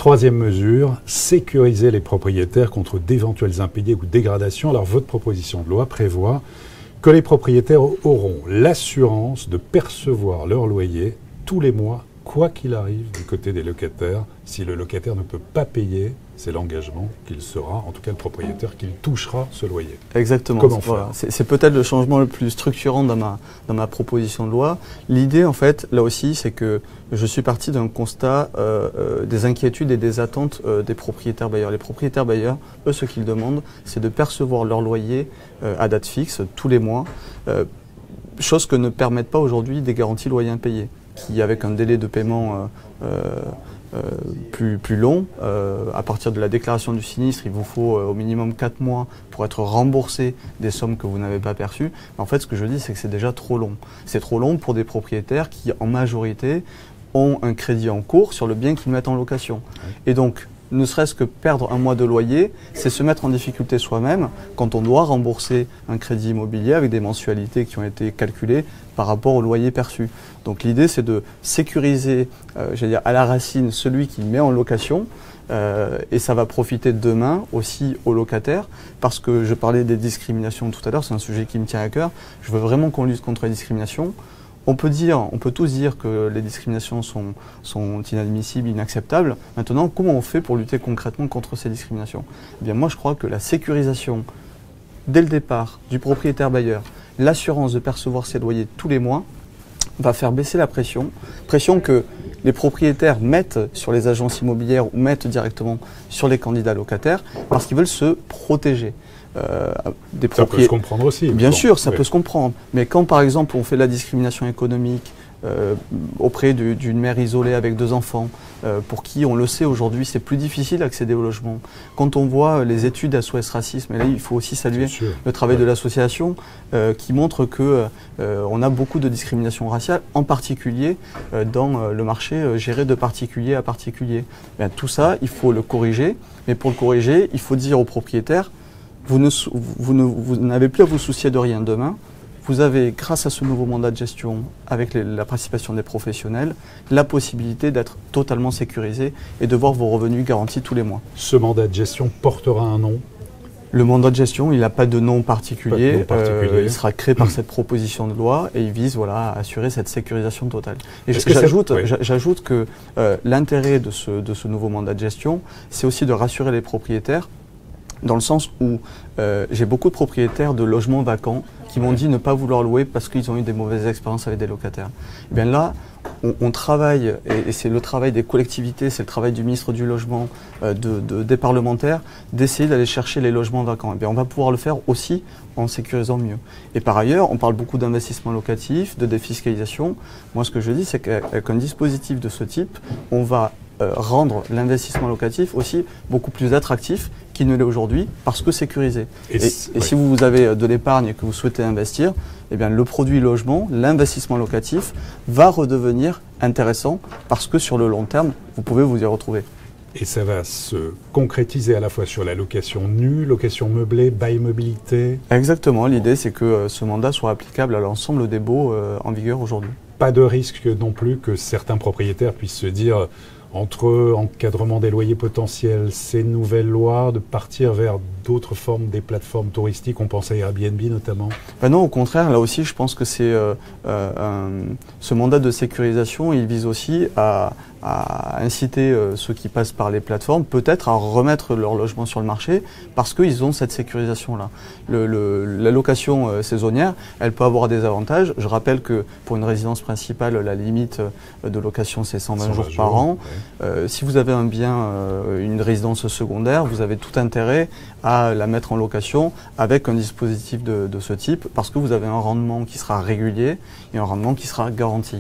troisième mesure, sécuriser les propriétaires contre d'éventuels impayés ou dégradations. Alors votre proposition de loi prévoit que les propriétaires auront l'assurance de percevoir leur loyer tous les mois, quoi qu'il arrive du côté des locataires. Si le locataire ne peut pas payer, c'est l'engagement qu'il sera, en tout cas le propriétaire, qu'il touchera ce loyer. Exactement. Comment voilà. faire? C'est peut-être le changement le plus structurant dans ma proposition de loi. L'idée, en fait, là aussi, c'est que je suis parti d'un constat des inquiétudes et des attentes des propriétaires bailleurs. Les propriétaires bailleurs, eux, ce qu'ils demandent, c'est de percevoir leur loyer à date fixe, tous les mois, chose que ne permettent pas aujourd'hui des garanties loyers impayés, qui, avec un délai de paiement plus long, à partir de la déclaration du sinistre, il vous faut au minimum 4 mois pour être remboursé des sommes que vous n'avez pas perçues. En fait, ce que je dis, c'est que c'est déjà trop long. C'est trop long pour des propriétaires qui, en majorité, ont un crédit en cours sur le bien qu'ils mettent en location. Et donc, ne serait-ce que perdre un mois de loyer, c'est se mettre en difficulté soi-même quand on doit rembourser un crédit immobilier avec des mensualités qui ont été calculées par rapport au loyer perçu. Donc l'idée, c'est de sécuriser, j'allais dire, à la racine celui qui met en location, et ça va profiter demain aussi aux locataires, parce que je parlais des discriminations tout à l'heure, c'est un sujet qui me tient à cœur. Je veux vraiment qu'on lutte contre les discriminations. On peut tous dire que les discriminations sont inadmissibles, inacceptables. Maintenant, comment on fait pour lutter concrètement contre ces discriminations? Eh bien, moi, je crois que la sécurisation, dès le départ, du propriétaire bailleur, l'assurance de percevoir ses loyers tous les mois, va faire baisser la pression que les propriétaires mettent sur les agences immobilières ou mettent directement sur les candidats locataires, parce qu'ils veulent se protéger. Ça peut se comprendre aussi. Bien sûr, ça peut se comprendre. Mais quand, par exemple, on fait de la discrimination économique auprès d'une mère isolée avec 2 enfants, pour qui, on le sait aujourd'hui, c'est plus difficile d'accéder au logement. Quand on voit les études SOS Racisme, et là, il faut aussi saluer le travail de l'association, qui montre que on a beaucoup de discrimination raciale, en particulier dans le marché géré de particulier à particulier. Bien, tout ça, il faut le corriger. Mais pour le corriger, il faut dire aux propriétaires, vous n'avez plus à vous soucier de rien demain. Vous avez, grâce à ce nouveau mandat de gestion, avec la participation des professionnels, la possibilité d'être totalement sécurisé et de voir vos revenus garantis tous les mois. Ce mandat de gestion portera un nom? Le mandat de gestion, il n'a pas de nom particulier. Il sera créé par cette proposition de loi et il vise à assurer cette sécurisation totale. Et j'ajoute que l'intérêt de ce nouveau mandat de gestion, c'est aussi de rassurer les propriétaires, dans le sens où j'ai beaucoup de propriétaires de logements vacants qui m'ont dit ne pas vouloir louer parce qu'ils ont eu des mauvaises expériences avec des locataires. Et bien là, on travaille, et c'est le travail des collectivités, c'est le travail du ministre du Logement, des parlementaires, d'essayer d'aller chercher les logements vacants. Et bien on va pouvoir le faire aussi en sécurisant mieux. Et par ailleurs, on parle beaucoup d'investissement locatif, de défiscalisation. Moi, ce que je dis, c'est qu'avec un dispositif de ce type, on va rendre l'investissement locatif aussi beaucoup plus attractif qu'il ne l'est aujourd'hui, parce que sécurisé. Et si vous avez de l'épargne et que vous souhaitez investir, eh bien, le produit logement, l'investissement locatif, va redevenir intéressant, parce que sur le long terme, vous pouvez vous y retrouver. Et ça va se concrétiser à la fois sur la location nue, location meublée, bail mobilité? Exactement, l'idée c'est que ce mandat soit applicable à l'ensemble des baux en vigueur aujourd'hui. Pas de risque non plus que certains propriétaires puissent se dire, entre encadrement des loyers potentiels, ces nouvelles lois, de partir vers d'autres formes, des plateformes touristiques, on pense à Airbnb notamment? Ben non, au contraire, là aussi je pense que c'est ce mandat de sécurisation, il vise aussi à inciter ceux qui passent par les plateformes peut-être à remettre leur logement sur le marché parce qu'ils ont cette sécurisation-là. La location saisonnière, elle peut avoir des avantages. Je rappelle que pour une résidence principale, la limite de location c'est 120 jours par an. Ouais. Si vous avez un bien, une résidence secondaire, vous avez tout intérêt à la mettre en location avec un dispositif de ce type parce que vous avez un rendement qui sera régulier et un rendement qui sera garanti.